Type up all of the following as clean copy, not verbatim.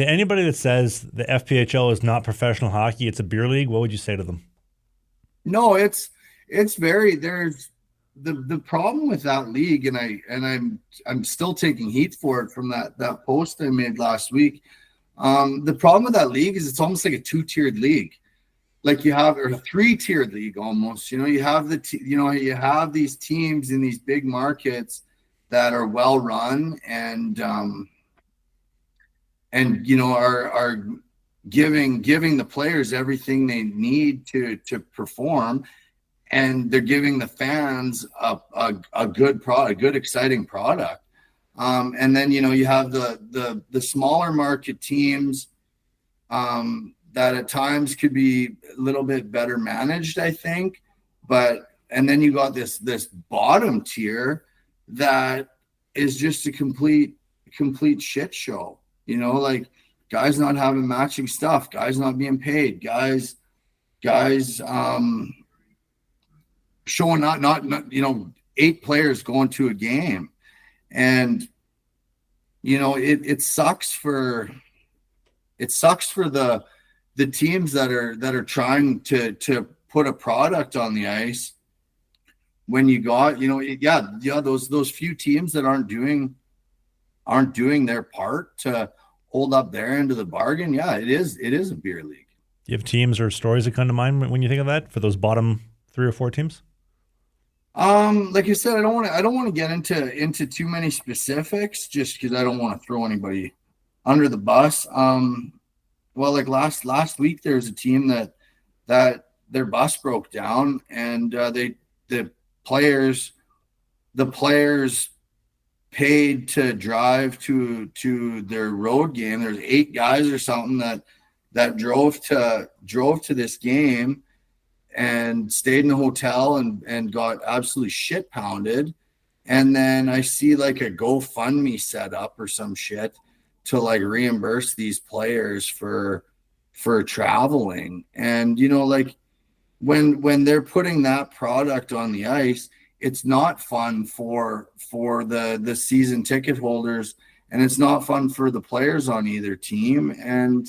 To anybody that says the FPHL is not professional hockey, it's a beer league, what would you say to them? No, it's very there's the problem with that league, and I'm still taking heat for it from that post I made last week. The problem with that league is it's almost like a two-tiered league. Like you have or a three-tiered league almost. You have you have these teams in these big markets that are well run and are giving the players everything they need to perform, and they're giving the fans a good product, a good exciting product. And then you have the smaller market teams that at times could be a little bit better managed, I think. And then you got this bottom tier that is just a complete shit show. Like guys not having matching stuff, guys not being paid, guys showing not 8 players going to a game. And it sucks for the teams that are trying to put a product on the ice when you got those few teams that aren't doing their part to hold up their end of the bargain. Yeah, it is a beer league. Do you have teams or stories that come to mind when you think of that for those bottom 3 or 4 teams? Like I said, I don't want to get into too many specifics just because I don't want to throw anybody under the bus. Well, like last week there was a team that their bus broke down, and the players paid to drive to their road game. There's 8 guys or something that drove to this game and stayed in the hotel and got absolutely shit pounded. And then I see like a GoFundMe set up or some shit to like reimburse these players for traveling. And like when they're putting that product on the ice, it's not fun for the season ticket holders, and it's not fun for the players on either team. And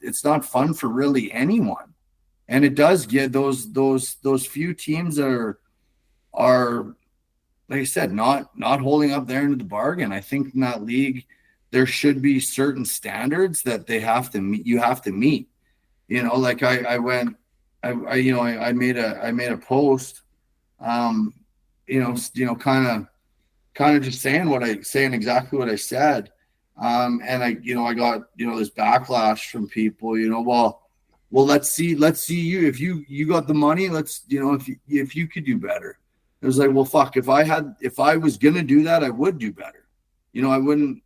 it's not fun for really anyone. And it does get those few teams that are like I said, not holding up their end of the bargain. I think in that league there should be certain standards that they have to meet. You have to meet. Like I made a post, kind of just saying exactly what I said. And I got, this backlash from people, well, let's see you, if you got the money, let's, if you could do better. It was like, well, fuck, if I was going to do that, I would do better. I wouldn't,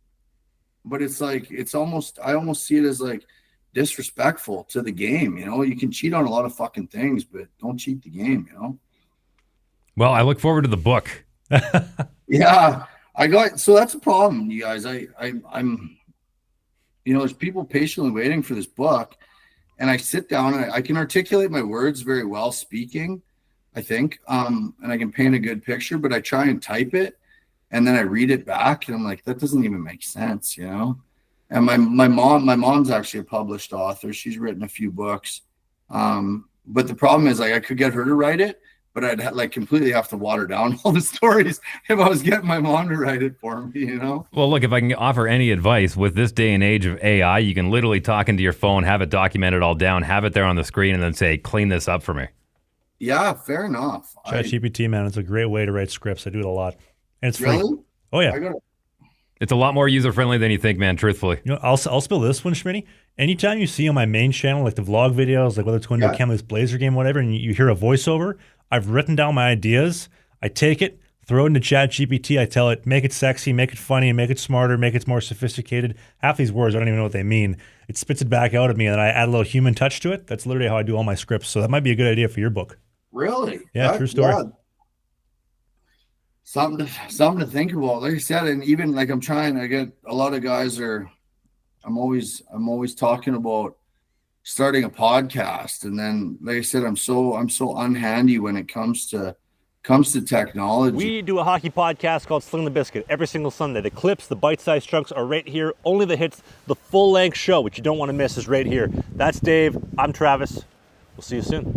but it's like, I almost see it as like disrespectful to the game. You can cheat on a lot of fucking things, but don't cheat the game, Well, I look forward to the book. Yeah. So that's a problem, you guys. I'm there's people patiently waiting for this book, and I sit down and I can articulate my words very well speaking, I think, and I can paint a good picture, but I try and type it, and then I read it back, and I'm like, that doesn't even make sense, And my mom's actually a published author. She's written a few books, but the problem is, like, I could get her to write it, but I'd completely have to water down all the stories if I was getting my mom to write it for me, Well, look, if I can offer any advice with this day and age of AI, you can literally talk into your phone, have it documented all down, have it there on the screen, and then say, clean this up for me. Yeah, fair enough. ChatGPT, man, it's a great way to write scripts. I do it a lot. And it's free. Really? Oh, yeah. It's a lot more user-friendly than you think, man, truthfully. I'll spill this one, Schmitty. Anytime you see on my main channel, like the vlog videos, like whether it's going to a Kamloops Blazer game, whatever, and you hear a voiceover, I've written down my ideas. I take it, throw it into ChatGPT. I tell it, make it sexy, make it funny, make it smarter, make it more sophisticated. Half these words, I don't even know what they mean. It spits it back out at me, and then I add a little human touch to it. That's literally how I do all my scripts. So that might be a good idea for your book. Really? Yeah, true story. Yeah. Something to think about. Like I said, and even like I get a lot of guys I'm always talking about starting a podcast, and then like I said, I'm so unhandy when it comes to comes to technology. We do a hockey podcast called Sling the Biscuit every single Sunday. The clips, the bite-sized chunks are right here. Only the hits, the full-length show, which you don't want to miss, is right here. That's Dave. I'm Travis. We'll see you soon.